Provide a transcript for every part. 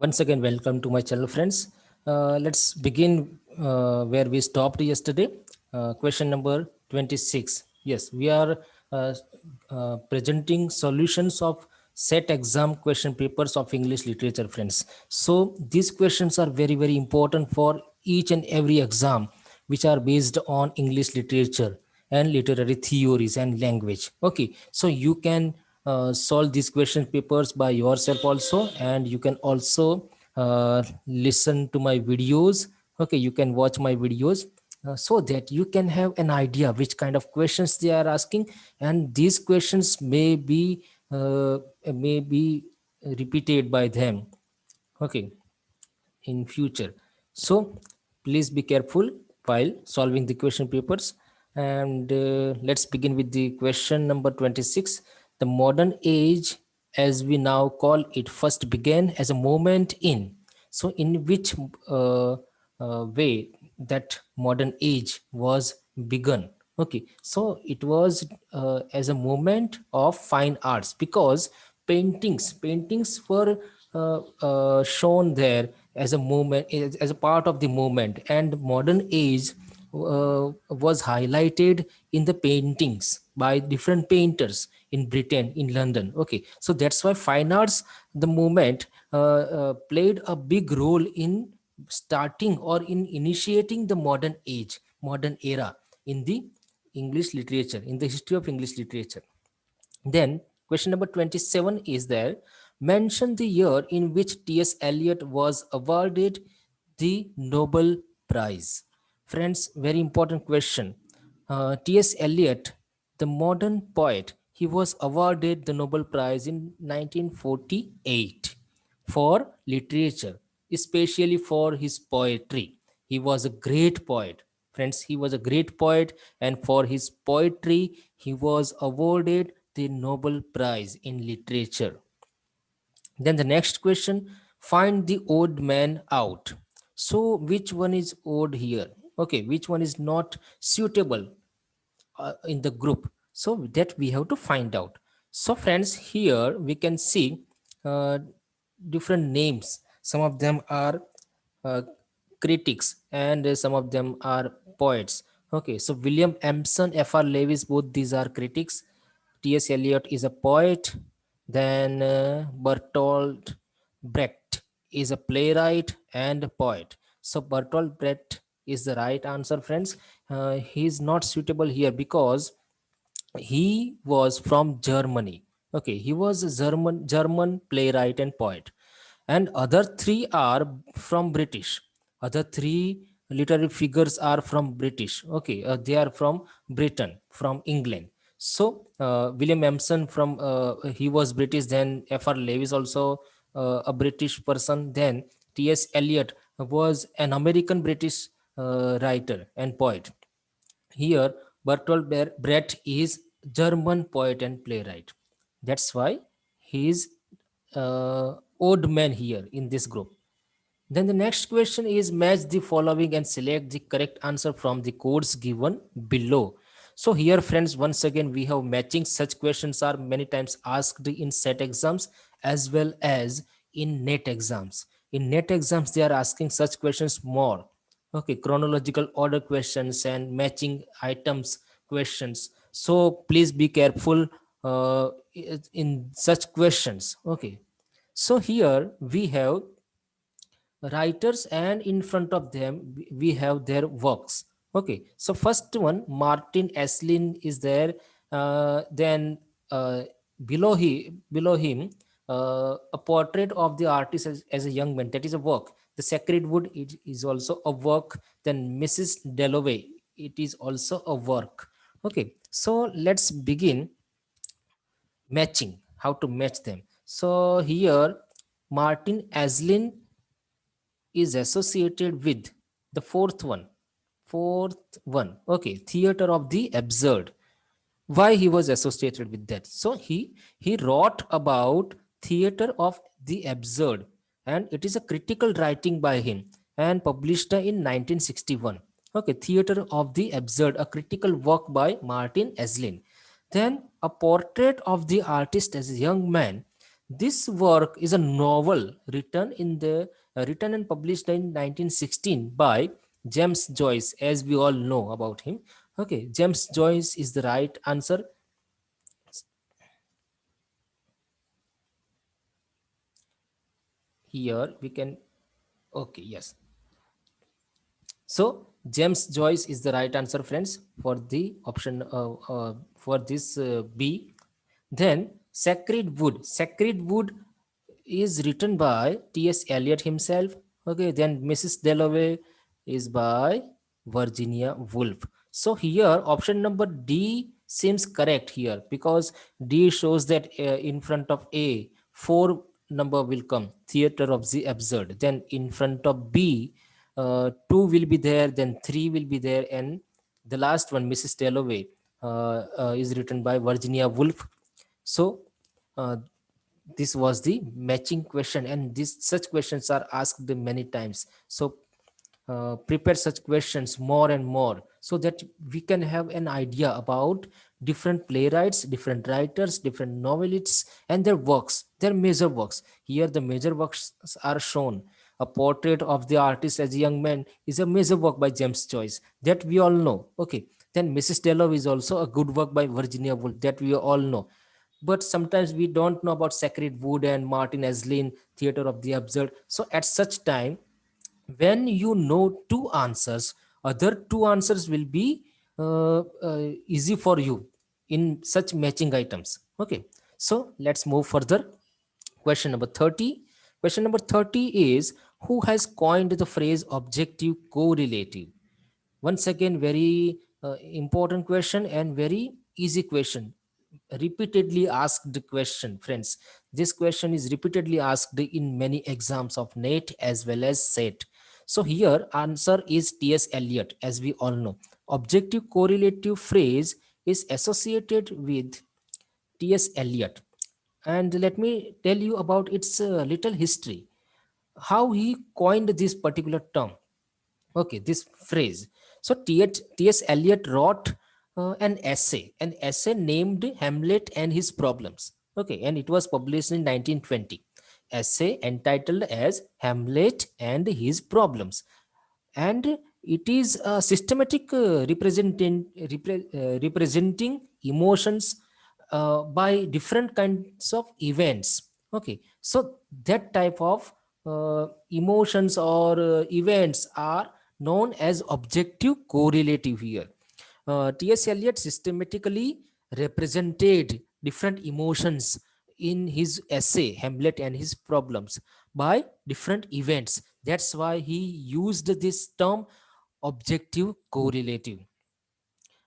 Once again, welcome to my channel, friends. Let's begin where we stopped yesterday. Question number 26. Yes, we are uh, presenting solutions of set exam question papers of English literature, friends. So these questions are very, very important for each and every exam, which are based on English literature and literary theories and language. Okay, so you can solve these question papers by yourself also, and you can also listen to my videos. Okay, you can watch my videos so that you can have an idea which kind of questions they are asking, and these questions may be repeated by them. Okay, in future. So please be careful while solving the question papers. And let's begin with the question number 26. The modern age, as we now call it, first began as a moment in. So in which way that modern age was begun? Okay, so it was as a moment of fine arts, because paintings were shown there as a movement, as a part of the movement, and modern age was highlighted in the paintings by different painters in Britain, in London. Okay, so that's why fine arts, the movement, played a big role in starting or in initiating the modern age, modern era in the English literature, in the history of English literature. Then question number 27 is there. Mention the year in which T.S. Eliot was awarded the Nobel Prize. Friends, very important question. T.S. Eliot, the modern poet, he was awarded the Nobel Prize in 1948 for literature, especially for his poetry. He was a great poet. Friends, he was a great poet, and for his poetry, he was awarded the Nobel Prize in Literature. Then the next question, find the odd man out. So, which one is odd here? Okay, which one is not suitable in the group? So, that we have to find out. So, friends, here we can see uh, different names. Some of them are uh, critics, and some of them are poets. Okay, so William Emerson, F.R. Lewis, both these are critics. T.S. Eliot is a poet. Then Bertolt Brecht is a playwright and a poet. So Bertolt Brecht is the right answer, friends. He is not suitable here because he was from Germany. Okay, he was a German playwright and poet, and other three are from British. Other three literary figures are from British. Okay, they are from Britain, from England. So William Emerson, from he was British. Then F.R. Lewis also a British person. Then T.S. Eliot was an American British writer and poet. Here, Brecht is German poet and playwright. That's why he is odd man here in this group. Then the next question is match the following and select the correct answer from the codes given below. So here, friends, once again we have matching. Such questions are many times asked in set exams as well as in net exams. In net exams they are asking such questions more. Okay, chronological order questions and matching items questions. So please be careful in such questions. Okay, so here we have writers, and in front of them we have their works. Okay, so first one, Martin Eslin is there. Then below him, a portrait of the artist as a young man, that is a work. The Sacred Wood, it is also a work. Then Mrs. Dalloway, it is also a work. Okay, so let's begin matching, how to match them. So here, Martin Aslin is associated with the fourth one. Okay, theater of the absurd. Why he was associated with that? So he wrote about theater of the absurd, and it is a critical writing by him and published in 1961. Okay, theater of the absurd, a critical work by Martin Eslin. Then a portrait of the artist as a young man. This work is a novel written and published in 1916 by James Joyce, as we all know about him. Okay, James Joyce is the right answer. Here we can, okay, yes. So James Joyce is the right answer, friends, for the option for this B. Then Sacred Wood. Sacred Wood is written by T.S. Eliot himself. Okay, then Mrs. Dalloway is by Virginia Woolf. So here option number D seems correct here, because D shows that in front of A, 4 number will come, theater of the absurd. Then in front of B, 2 will be there, then 3 will be there, and the last one, Mrs. Dalloway, is written by Virginia Woolf. So uh, this was the matching question, and this such questions are asked many times. So prepare such questions more and more, so that we can have an idea about different playwrights, different writers, different novelists, and their works, their major works. Here the major works are shown. A Portrait of the Artist as a Young Man is a major work by James Joyce, that we all know. Okay, then Mrs. Dalloway is also a good work by Virginia Woolf, that we all know. But sometimes we don't know about Sacred Wood and Martin Aslin, Theater of the Absurd. So at such time, when you know two answers, other two answers will be easy for you in such matching items. Okay, so let's move further. Question number 30. Question number 30 is, who has coined the phrase objective correlative? Once again, very important question and very easy question, repeatedly asked question, friends. This question is repeatedly asked in many exams of NET as well as SET. So here answer is T.S. Eliot, as we all know. Objective correlative phrase is associated with T.S. Eliot, and let me tell you about its little history, how he coined this particular term. Okay, this phrase. So T.S. Eliot wrote an essay named Hamlet and His Problems. Okay, and it was published in 1920. Essay entitled as Hamlet and His Problems, and it is a systematic representing emotions by different kinds of events. Okay, so that type of emotions or events are known as objective correlative here. T.S. Eliot systematically represented different emotions in his essay Hamlet and His Problems by different events. That's why he used this term objective correlative.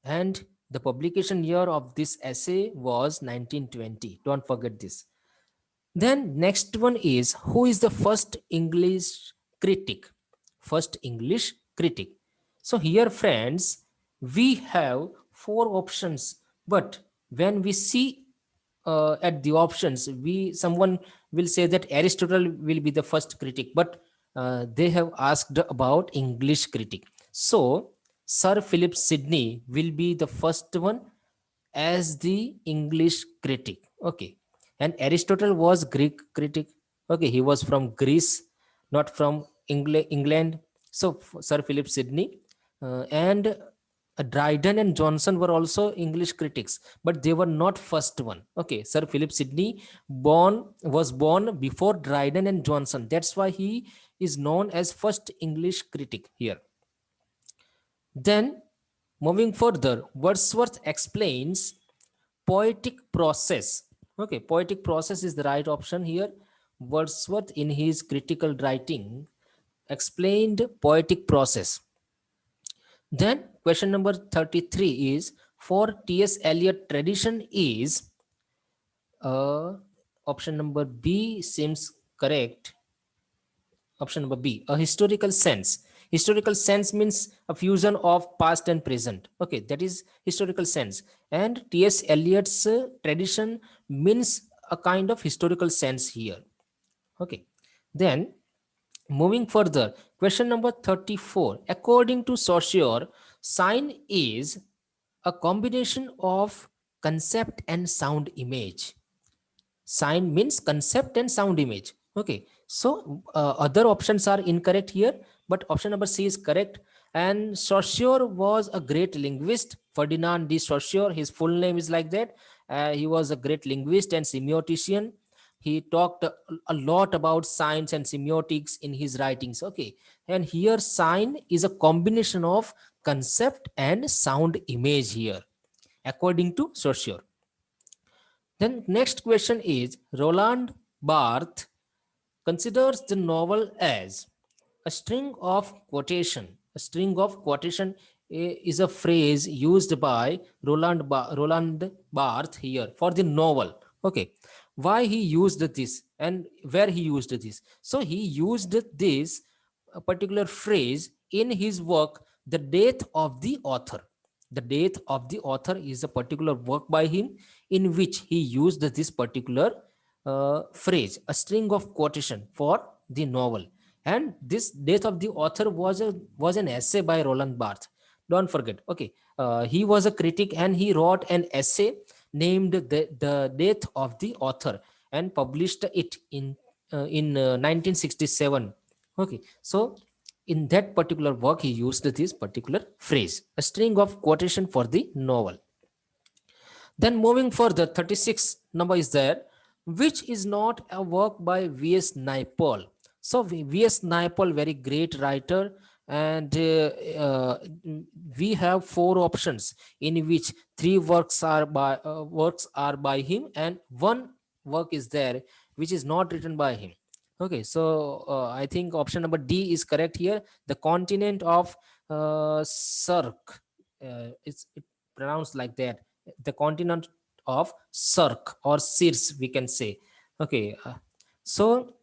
And the publication year of this essay was 1920. Don't forget this. Then next one is, who is the first English critic? First English critic. So here, friends, we have four options, but when we see at the options, we someone will say that Aristotle will be the first critic, but they have asked about English critic. So Sir Philip Sidney will be the first one as the English critic. Okay, and Aristotle was Greek critic. Okay, he was from Greece, not from England. So Sir Philip Sidney and Dryden and Johnson were also English critics, but they were not first one. Okay, Sir Philip Sidney was born before Dryden and Johnson. That's why he is known as first English critic here. Then moving further, Wordsworth explains poetic process. Okay, poetic process is the right option here. Wordsworth in his critical writing explained poetic process. Then question number 33 is, for T.S. Eliot tradition is option number B seems correct. Option number B, a historical sense. Historical sense means a fusion of past and present. Okay, that is historical sense. And T.S. Eliot's tradition means a kind of historical sense here. Okay, then moving further, question number 34. According to Saussure, sign is a combination of concept and sound image. Sign means concept and sound image. Okay, so other options are incorrect here, but option number C is correct. And Saussure was a great linguist. Ferdinand de Saussure, his full name is like that. He was a great linguist and semiotician. He talked a lot about science and semiotics in his writings. Okay, and here sign is a combination of concept and sound image here, according to Saussure. Then next question is, Roland Barthes considers the novel as a string of quotation. A string of quotation is a phrase used by Roland Barthes here for the novel. Okay, why he used this and where he used this? So he used this particular phrase in his work, The Death of the Author. The Death of the Author is a particular work by him in which he used this particular phrase, a string of quotation for the novel. And this Death of the Author was an essay by Roland Barthes. Don't forget. Okay, he was a critic and he wrote an essay named the Death of the Author and published it in 1967. Okay, so in that particular work he used this particular phrase, a string of quotation for the novel. Then moving further, 36 number is there, which is not a work by V.S. Naipaul. So V.S. Naipaul, very great writer, and we have four options in which three works are by him, and one work is there which is not written by him. Okay, so I think option number D is correct here. The continent of Sark, it pronounced like that, the continent of Sark or Sirs, we can say. Okay, so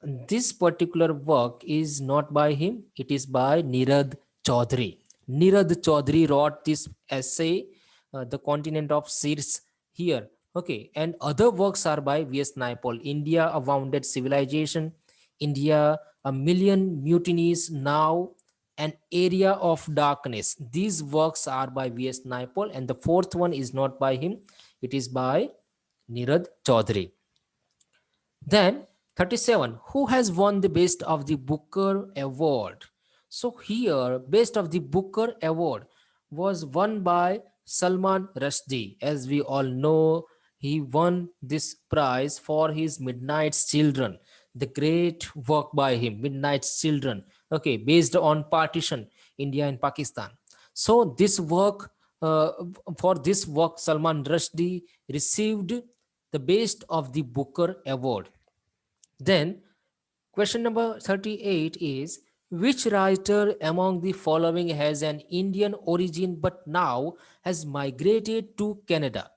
this particular work is not by him, it is by Nirad Chaudhary. Nirad Chaudhary wrote this essay, The Continent of Sirs here. Okay, and other works are by V.S. Naipaul, India, A Wounded Civilization, India, A Million Mutinies Now, An Area of Darkness. These works are by V.S. Naipaul, and the fourth one is not by him, it is by Nirad Chaudhary. Then 37, who has won the Best of the Booker Award? So here, Best of the Booker Award was won by Salman Rushdie. As we all know, he won this prize for his Midnight's Children, the great work by him, Midnight's Children. Okay, based on partition, India and Pakistan. So this work, for this work, Salman Rushdie received the Best of the Booker Award. Then question number 38 is, which writer among the following has an Indian origin but now has migrated to Canada?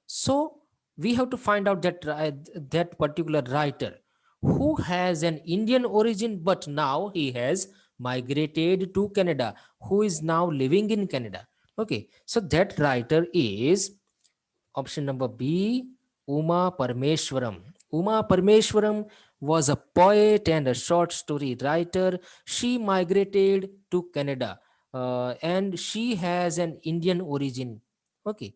So we have to find out that particular writer who has an Indian origin but now he has migrated to Canada, who is now living in Canada. Okay, so that writer is option number B, Uma Parmeshwaram. Uma Parmeshwaram was a poet and a short story writer. She migrated to Canada and she has an Indian origin. Okay.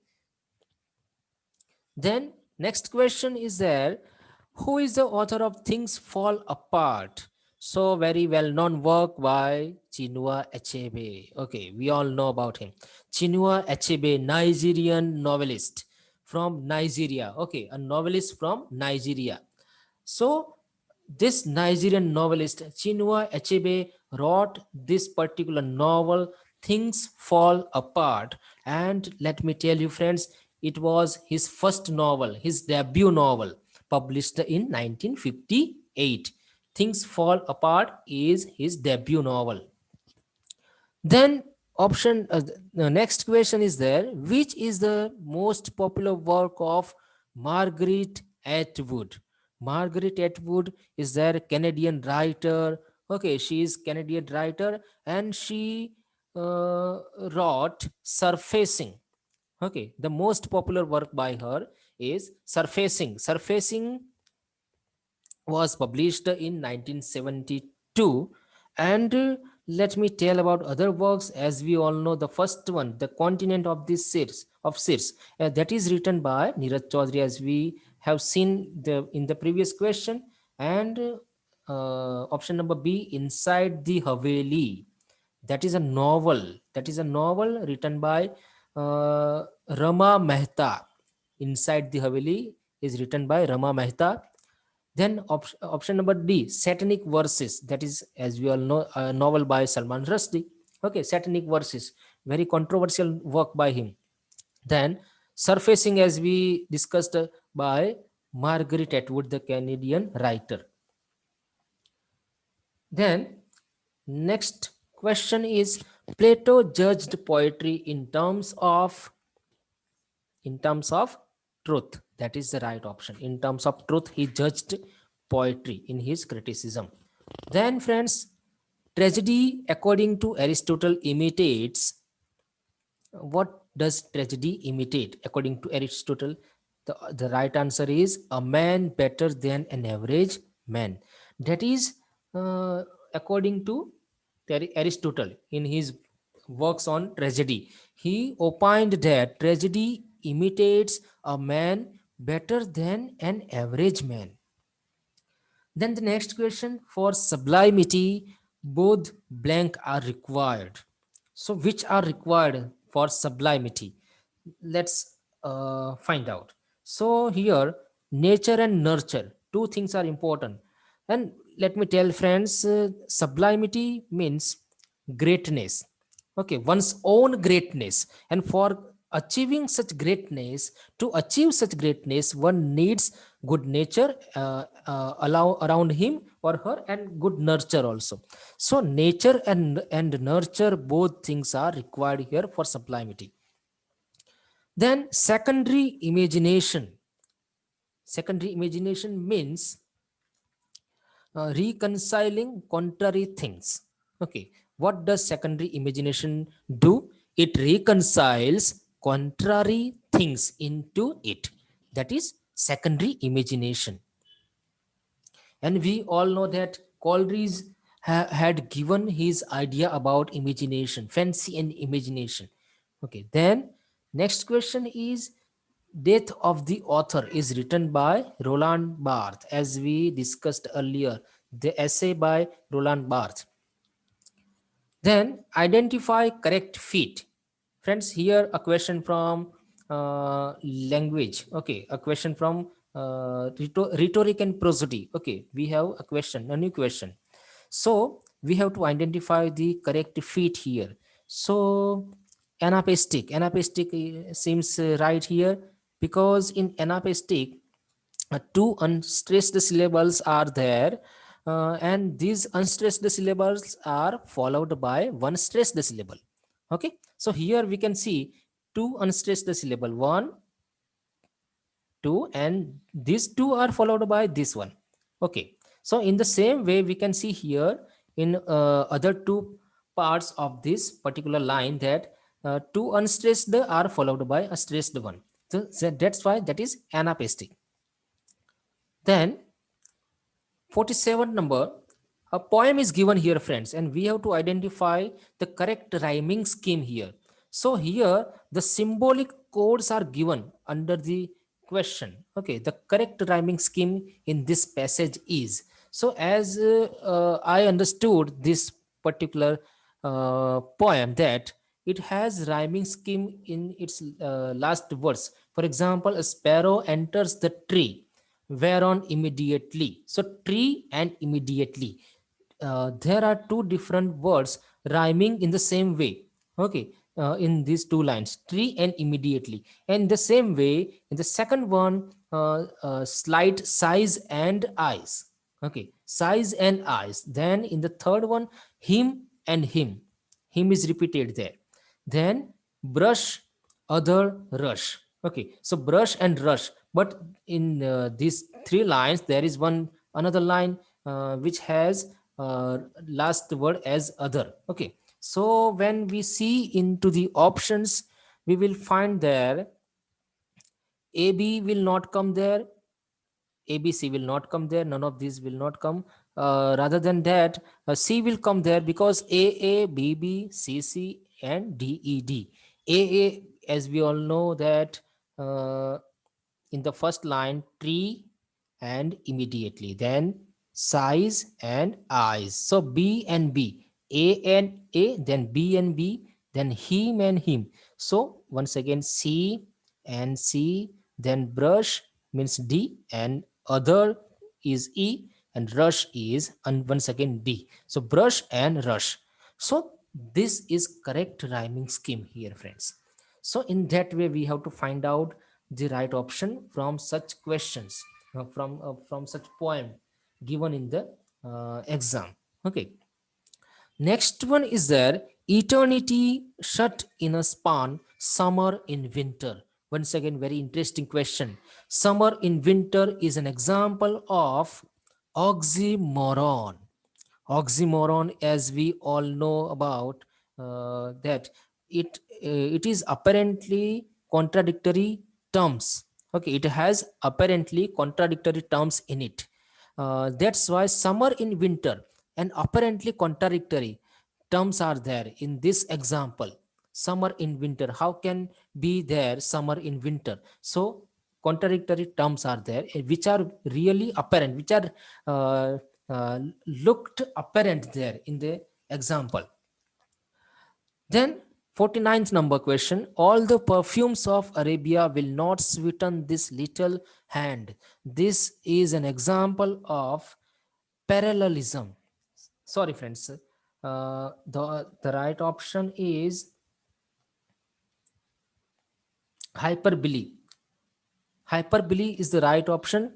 Then next question is there, who is the author of Things Fall Apart? So very well known work by Chinua Achebe. Okay, we all know about him. Chinua Achebe, Nigerian novelist from Nigeria. Okay, a novelist from Nigeria. So this Nigerian novelist Chinua Achebe wrote this particular novel, Things Fall Apart. And let me tell you friends, it was his first novel, his debut novel, published in 1958. Things Fall Apart is his debut novel. Then the next question is there, which is the most popular work of Margaret Atwood? Margaret Atwood is their Canadian writer. Okay, she is Canadian writer and she wrote Surfacing. Okay, the most popular work by her is Surfacing. Surfacing was published in 1972. And let me tell about other works. As we all know, the first one, The Continent of the Sirs, that is written by Niraj Chaudhary, as we have seen in the previous question. And option number B, Inside the Haveli, that is a novel. That is a novel written by Rama Mehta. Inside the Haveli is written by Rama Mehta. Then option number D, Satanic Verses, that is, as we all know, a novel by Salman Rushdie. Okay, Satanic Verses, very controversial work by him. Then Surfacing, as we discussed, by Margaret Atwood, the Canadian writer. Then next question is, Plato judged poetry in terms of truth. That is the right option. In terms of truth, he judged poetry in his criticism. Then, friends, tragedy, according to Aristotle, imitates. What does tragedy imitate according to Aristotle? The right answer is a man better than an average man. That is, according to Aristotle in his works on tragedy. He opined that tragedy imitates a man better than an average man. Then the next question, for sublimity, both blank are required. So which are required for sublimity? Let's find out. So here, nature and nurture, two things are important. And let me tell friends, sublimity means greatness. Okay, one's own greatness. And for achieving such greatness, to achieve such greatness, one needs good nature allow around him or her, and good nurture also. So nature and nurture, both things are required here for sublimity. Then secondary imagination means reconciling contrary things. Okay, what does secondary imagination do? It reconciles contrary things into it. That is secondary imagination. And we all know that Coleridge had given his idea about imagination, fancy and imagination. Okay, then next question is, Death of the Author is written by Roland Barthes, as we discussed earlier, the essay by Roland Barthes. Then identify correct fit. Friends, here a question from language. Okay, a question from rhetoric and prosody. Okay, we have a new question. So we have to identify the correct fit here. So anapaestic seems right here, because in anapaestic, two unstressed syllables are there, and these unstressed syllables are followed by one stressed syllable. Okay, so here we can see two unstressed syllable, one, two, and these two are followed by this one. Okay, so in the same way we can see here in other two parts of this particular line, that two unstressed are followed by a stressed one. So that's why that is anapaestic. Then 47 number, a poem is given here, friends, and we have to identify the correct rhyming scheme here. So here the symbolic codes are given under the question. Okay, the correct rhyming scheme in this passage is, so as I understood this particular poem, that it has rhyming scheme in its last verse. For example, a sparrow enters the tree, whereon immediately. So tree and immediately, there are two different words rhyming in the same way. Okay, in these two lines, tree and immediately. And the same way in the second one, slight size and eyes. Okay, size and eyes. Then in the third one, him and him is repeated there. Then brush, other, rush. Okay, so brush and rush, but in these three lines there is one another line which has last word as other. Okay, so when we see into the options, we will find there AB will not come there, ABC will not come there, none of these will not come. Rather than that, C will come there, because AA, BB, CC and DED. AA, as we all know that, in the first line tree and immediately, then size and eyes. So B and B, A and A, then B and B, then him and him. So once again C and C, then brush means D, and other is E, and rush is, and once again D. So brush and rush. So this is correct rhyming scheme here, friends. So in that way we have to find out the right option from such questions, from such poem given in the exam. Okay, next one is there, eternity shut in a span, summer in winter. Once again, very interesting question. Summer in winter is an example of oxymoron. Oxymoron, as we all know about, that it is apparently contradictory terms. Okay, it has apparently contradictory terms in it. That's why summer in winter and apparently contradictory terms are there in this example. Summer in winter, how can be there summer in winter? So contradictory terms are there, which are really apparent, which are uh, uh, looked apparent there in the example. Then 49th number question, all the perfumes of Arabia will not sweeten this little hand. This is an example of parallelism. Sorry friends, the right option is hyperbole. Hyperbole is the right option.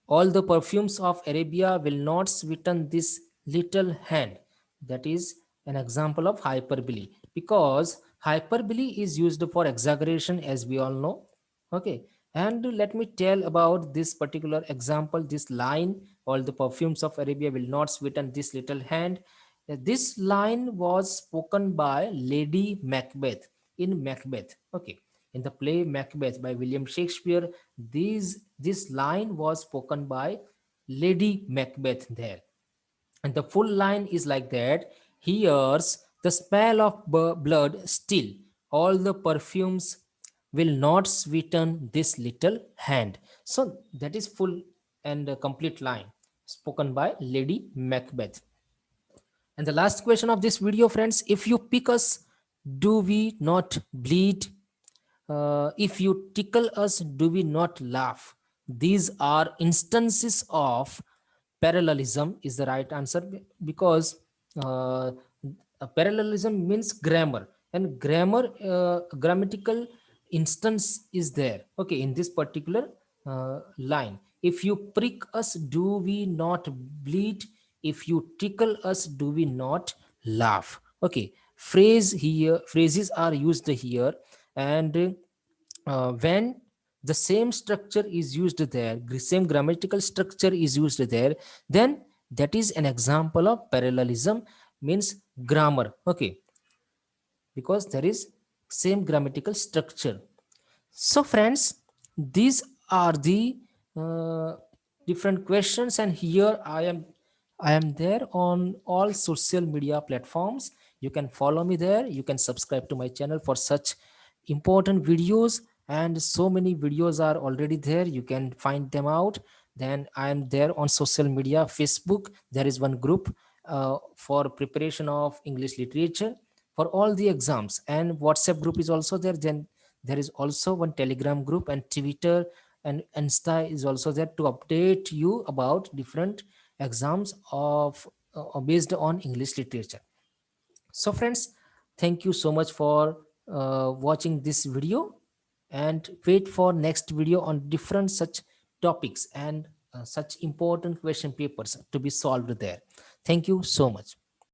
All the perfumes of Arabia will not sweeten this little hand. That is an example of hyperbole, because hyperbole is used for exaggeration, as we all know. Okay, and let me tell about this particular example, this line, all the perfumes of Arabia will not sweeten this little hand. This line was spoken by Lady Macbeth in Macbeth. Okay, in the play Macbeth by William Shakespeare, this line was spoken by Lady Macbeth there, and the full line is like that: here's the smell of blood still, all the perfumes will not sweeten this little hand. So that is full and complete line spoken by Lady Macbeth. And the last question of this video, friends, if you pick us, do we not bleed? If you tickle us, do we not laugh? These are instances of parallelism is the right answer, because uh, parallelism means grammar, and grammatical instance is there. Okay, in this particular line, if you prick us, do we not bleed? If you tickle us, do we not laugh? Okay, phrases are used here, and when the same structure is used there, the same grammatical structure is used there, then that is an example of parallelism, means grammar. Okay, because there is same grammatical structure. So friends, these are the uh, different questions, and here I am there on all social media platforms. You can follow me there, you can subscribe to my channel for such important videos, and so many videos are already there, you can find them out. Then I am there on social media. Facebook, there is one group for preparation of English literature for all the exams, and WhatsApp group is also there. Then there is also one Telegram group, and Twitter and Insta is also there to update you about different exams of based on English literature. So friends, thank you so much for watching this video, and wait for next video on different such topics and such important question papers to be solved there. Thank you so much.